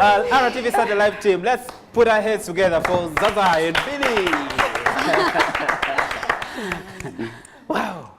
RTV Sunday Live team, let's put our heads together for Zaza and Billy. Wow.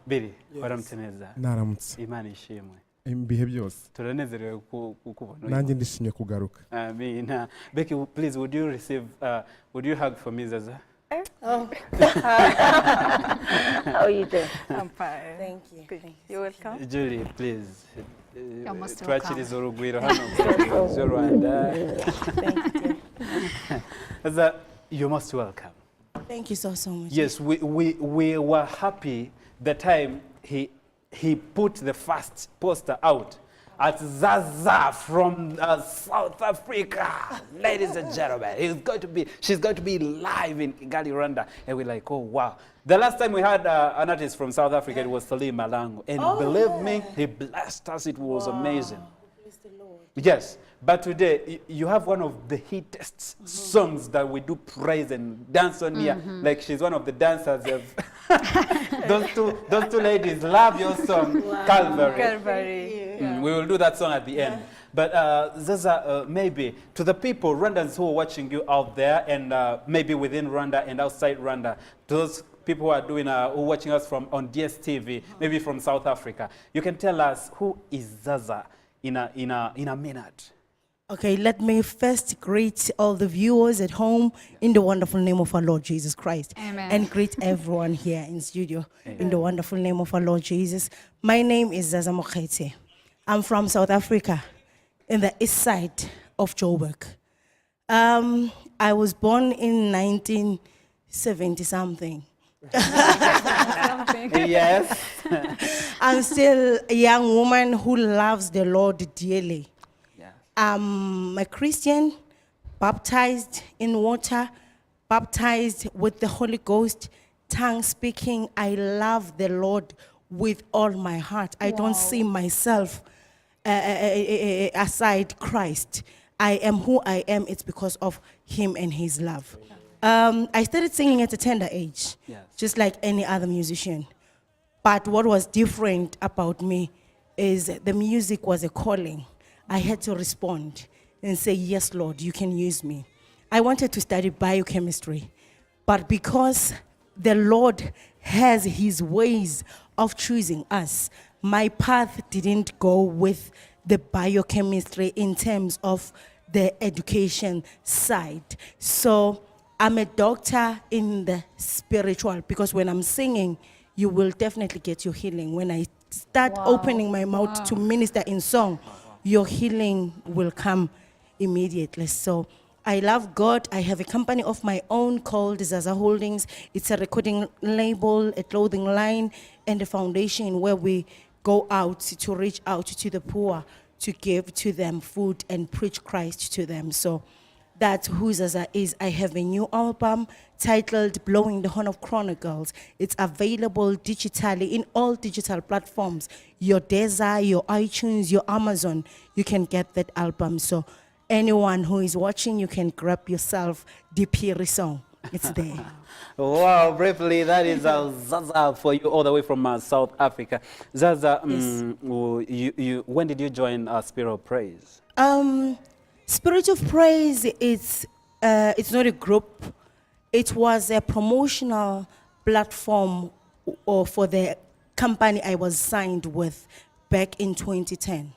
Billy, waramteneza. Naramutse. Imana ishimwe. Ibihe byose. Turanezerewe kukubona. Nanjye ndishimye kugaruka. Amina. Becky, please, would you hug for me, Zaza? Oh. How are you doing? I'm fine. Thank you. Good. You're welcome. Julie, please. You're most Twachiriza welcome. urugwiro hano mu Rwanda. Thank you. Zaza, you're most welcome. Thank you so much. Yes, we were happy the time he put the first poster out at Zaza from South Africa. Ladies and gentlemen, she's going to be live in Kigali, Rwanda. And we're like, oh, wow. The last time we had an artist from South Africa, it was Salim Malango. And believe me, he blessed us. It was amazing. Praise the Lord. Yes, but today you have one of the hittest songs that we do praise and dance on here. Like she's one of the dancers. Those two ladies love your song, Calvary. Calvary. We will do that song at the end. But Zaza, maybe to the people, Rwandans who are watching you out there, and maybe within Rwanda and outside Rwanda, those people who are doing, who are watching us from on DSTV, maybe from South Africa, you can tell us who is Zaza in a minute. Okay, let me first greet all the viewers at home in the wonderful name of our Lord Jesus Christ. Amen. And greet everyone here in studio in the wonderful name of our Lord Jesus. My name is Zaza Mokhete. I'm from South Africa, in the east side of Joburg. I was born in 1970-something. Yes. I'm still a young woman who loves the Lord dearly. I'm a Christian, baptized in water, baptized with the Holy Ghost, tongue speaking. I love the Lord with all my heart. I don't see myself aside Christ. I am who I am. It's because of him and his love. I started singing at a tender age, just like any other musician. But what was different about me is the music was a calling. I had to respond and say, yes, Lord, you can use me. I wanted to study biochemistry, but because the Lord has his ways of choosing us, my path didn't go with the biochemistry in terms of the education side. So I'm a doctor in the spiritual, because when I'm singing, you will definitely get your healing. When I start opening my mouth to minister in song, your healing will come immediately. So I love God. I have a company of my own called Zaza Holdings. It's a recording label, a clothing line, and a foundation where we go out to reach out to the poor, to give to them food and preach Christ to them. So that's who Zaza is. I have a new album titled Blowing the Horn of Chronicles. It's available digitally in all digital platforms. Your Deezer, your iTunes, your Amazon, you can get that album. So anyone who is watching, you can grab yourself the Piri song. It's there. Wow, briefly, that is Zaza for you all the way from South Africa. Zaza, when did you join Spirit of Praise? Spirit of Praise, it's not a group. It was a promotional platform for the company I was signed with back in 2010.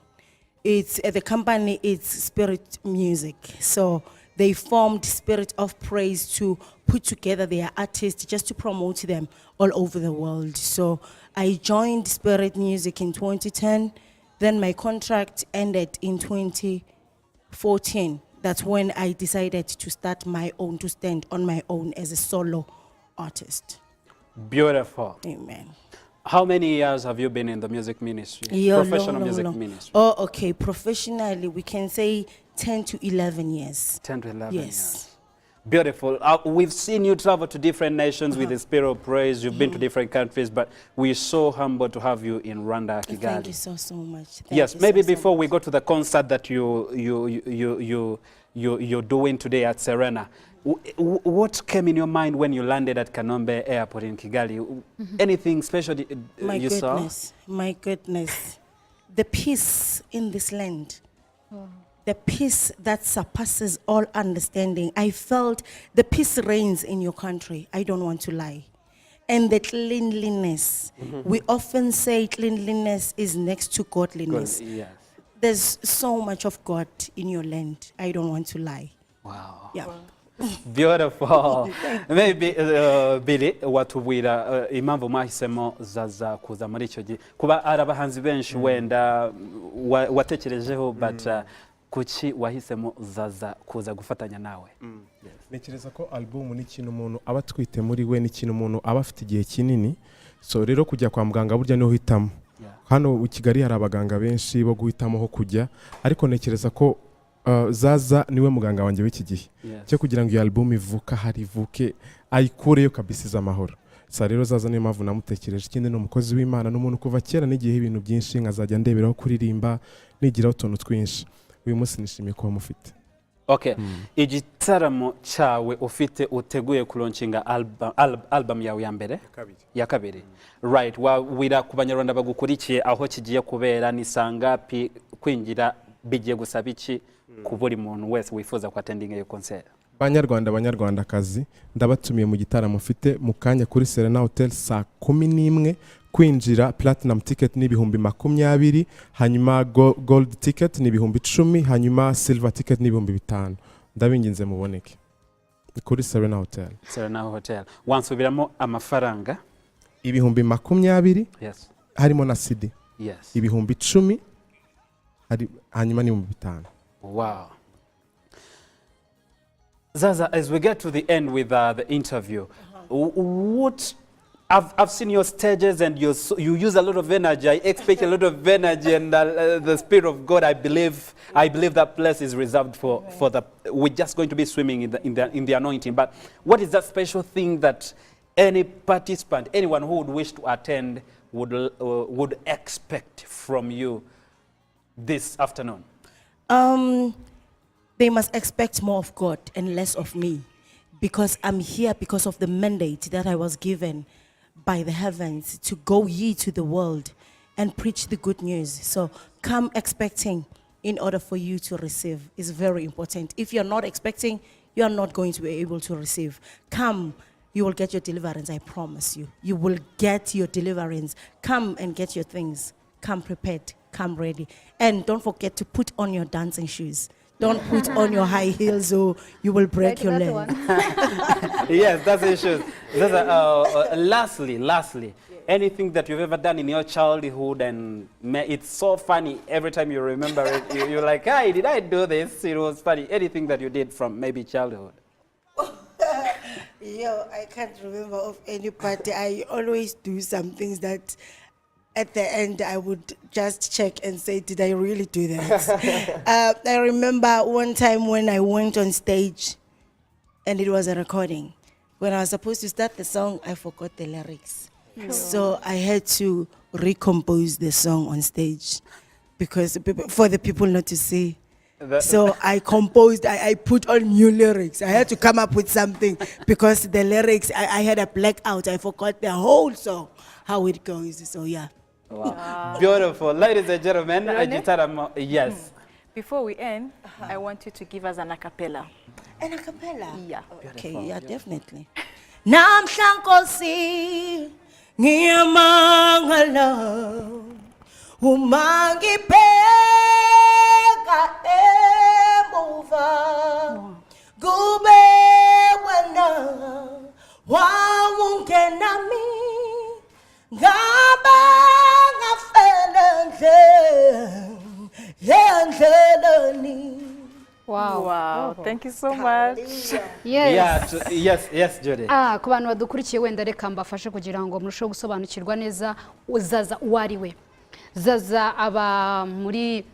The company is Spirit Music. So they formed Spirit of Praise to put together their artists just to promote them all over the world. So I joined Spirit Music in 2010. Then my contract ended in 2014. That's when I decided to start my own, to stand on my own as a solo artist. Beautiful. Amen. How many years have you been in the music ministry? Professional music ministry? Oh, okay. Professionally, we can say 10 to 11 years. 10 to 11 yes. years. Beautiful. We've seen you travel to different nations with the Spirit of Praise. You've been to different countries, but we're so humbled to have you in Rwanda, Kigali. Thank you so much. Yes, maybe before we go to the concert that you're doing today at Serena, what came in your mind when you landed at Kanombe Airport in Kigali? Anything special you saw? My goodness. The peace in this land. the peace that surpasses all understanding. I felt the peace reigns in your country. I don't want to lie. And the cleanliness. We often say cleanliness is next to godliness. Yes. There's so much of God in your land. I don't want to lie. Wow. Yeah. Beautiful. Maybe Billy watubwira impamvu mwahisemo Zaza kuza muri icyo gihe kuba arabahanzi benshi wenda watekerejeho but kuki wahisemo Zaza kuza gufatanya nawe? Nekereza ko album ni ikintu umuntu aba twite muri we, ni ikintu umuntu aba afite igihe kinini, so rero kujya kwa muganga burya niho hitamo. Hano u Kigali hari abaganga benshi bo guhitamo ho kujya, ariko nekereza ko Zaza niwe muganga wanjye w'iki gihe cyo kugira ngo iyo album ivuka harivuke ayikureyo kabisa amahoro. Sa rero Zaza niyo mpamvu namutekereje. Ikindi n'umukozi w'Imana n'umuntu kuva kera n'igihe ibintu byinshi nkazajya ndeberaho kuririmba nigiraho utuntu twinshi. Uyu munsi nishimiye kuba mufite. Okay. Igitaramo cyawe ufite uteguye kulonchinga album yawe ya mbere ya kabiri. Right. Wira ku Banyarwanda bagukurikiye aho kigiye kubera ni sangapi kwingira bigiye gusaba iki ku buri muntu wese wifuza ku attending iyo concert? Banyarwandakazi ndabatumiye mu gitaramo mfite mu kanya kuri Serena Hotel saa 11 kwinjira platinum ticket ni 20,000, hanyuma gold ticket ni 10,000, hanyuma silver ticket ni 5,000. Ndabinginze muboneke kuri Serena Hotel. Serena Hotel. Wansubiramo amafaranga 20,000. Yes. Harimo na CD. Yes. 10,000 hanyuma ni 5,000. Wow. Zaza, as we get to the end with the interview, what I've seen your stages and you use a lot of energy. I expect a lot of energy and the Spirit of God. I believe that place is reserved for the. We're just going to be swimming in the anointing. But what is that special thing that any participant, anyone who would wish to attend, would expect from you this afternoon? They must expect more of God and less of me, because I'm here because of the mandate that I was given by the heavens to go ye to the world and preach the good news. So come expecting in order for you to receive. Is very important. If you're not expecting, you are not going to be able to receive. Come, you will get your deliverance, I promise you. You will get your deliverance. Come and get your things. Come prepared, come ready. And don't forget to put on your dancing shoes. Don't put on your high heels or you will break your leg. Yes, that's the issue. Lastly, anything that you've ever done in your childhood and it's so funny every time you remember it, you're like, hey, did I do this? It was funny. Anything that you did from maybe childhood? I can't remember of any party. I always do some things that at the end, I would just check and say, did I really do that? I remember one time when I went on stage and it was a recording. When I was supposed to start the song, I forgot the lyrics. Sure. So I had to recompose the song on stage because for the people not to see. So I composed, I put on new lyrics. I had to come up with something because the lyrics, I had a blackout. I forgot the whole song, how it goes. So yeah. Wow. Beautiful. Ladies and gentlemen, yes. Before we end, I want you to give us an a cappella. An a cappella? Yeah. Okay, yeah, definitely. Namhlankosi ngiyamangala umangibheka emuva kube wena wawungenami ngaba Wow, thank you so much. Yes, Jody. Ku bantu badukurikiye wenda reka mbafashe kugira ngo murusheho gusobanukirwa neza Zaza uwari we. Zaza aba muri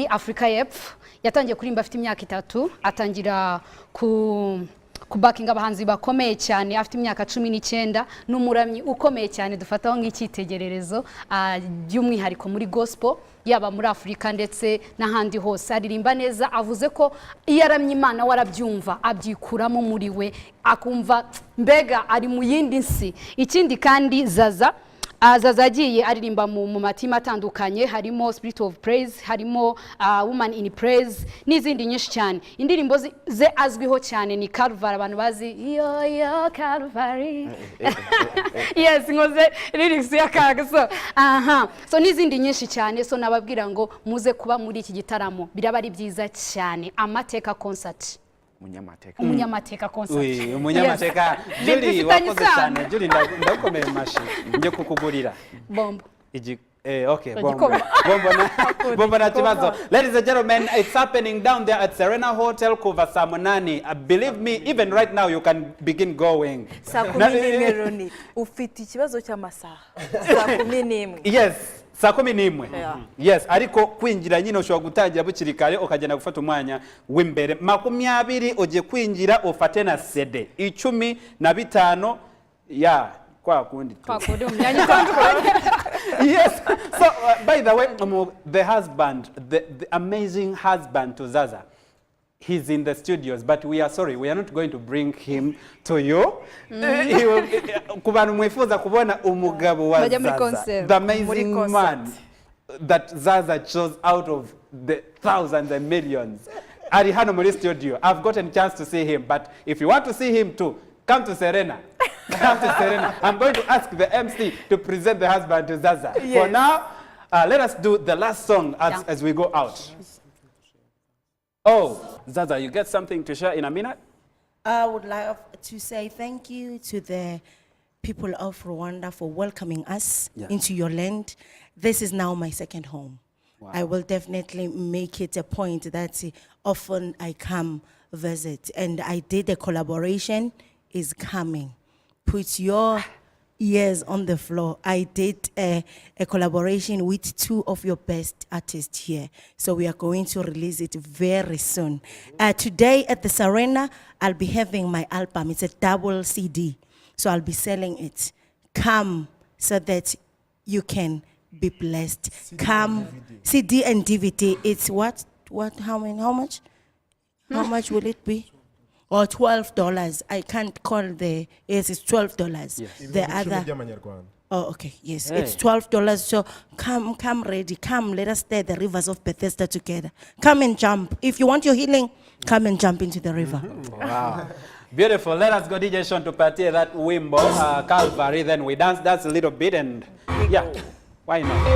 Afrika y'Epfo, yatangiye kurimba afite imyaka 3, atangira kubakinga abahanzi bakomeye cyane afite imyaka 19, n'umuramyi ukomeye cyane dufataho nk'icyitegererezo by'umwihariko muri gospel yaba muri Afrika ndetse n'ahandi hose. Aririmba neza, avuze ko iyo aramye Imana warabyumva abyikuramo muri we, akumva mbega ari mu yindi nsi. Ikindi kandi Zaza Zaza agiye aririmba mu matima atandukanye, harimo Spirit of Praise, harimo Woman in Praise n'izindi nyinshi cyane. Indirimbo ze azwiho cyane ni Calvary, abantu bazi yo Calvary. Yes, ngoze lyrics ya kaga so so n'izindi nyinshi cyane, so nababwira ngo muze kuba muri iki gitaramo, biraba ari byiza cyane. Amateka concert, umunyamateka concert. Oui, umunyamateka. Julie wakoze cyane. Julie ndagukomeye mashi nje kukugurira bombo. Okay, bombo na kibazo. Ladies and gentlemen, it's happening down there at Serena Hotel kuva saa 8. Believe me, even right now you can begin going. Saa 11 Roni, ufite ikibazo cy'amasaha. Saa 11. Yes. Saa 11. Yes, ariko kwinjira nyine ushobora gutangira bukiri kare ukagenda gufata umwanya w'imbere. 20 uje kwinjira ufate na CD 15 ya kwa kundi umyanya utandukanye. Yes. So by the way, the husband, the amazing husband to Zaza, he's in the studios, but we are sorry, we are not going to bring him to you. Kubantu mwifuza kubona umugabo wa Zaza, the amazing man that Zaza chose out of the thousands and millions. Ari hano muri studio. I've gotten a chance to see him, but if you want to see him too, come to Serena. Come to Serena. I'm going to ask the MC to present the husband to Zaza. Yes. For now, let us do the last song as we go out. Oh, Zaza, you get something to share in a minute? I would like to say thank you to the people of Rwanda for welcoming us into your land. This is now my second home. Wow. I will definitely make it a point that often I come visit. And I did a collaboration, is coming. Put your ears on the floor. I did a collaboration with 2 of your best artists here. So we are going to release it very soon. Today at the Serena, I'll be having my album. It's a double CD. So I'll be selling it. Come so that you can be blessed. Come, CD and DVD. It's what, how much? How much will it be? Or $12. I can't call yes, it's $12. Yes. The other. Oh, okay, yes, it's $12. So come ready, come, let us stay the rivers of Bethesda together. Come and jump. If you want your healing, come and jump into the river. Wow. Beautiful. Let us go, DJ Sean, to party that Wimbo, Calvary. Then we dance a little bit and yeah, why not?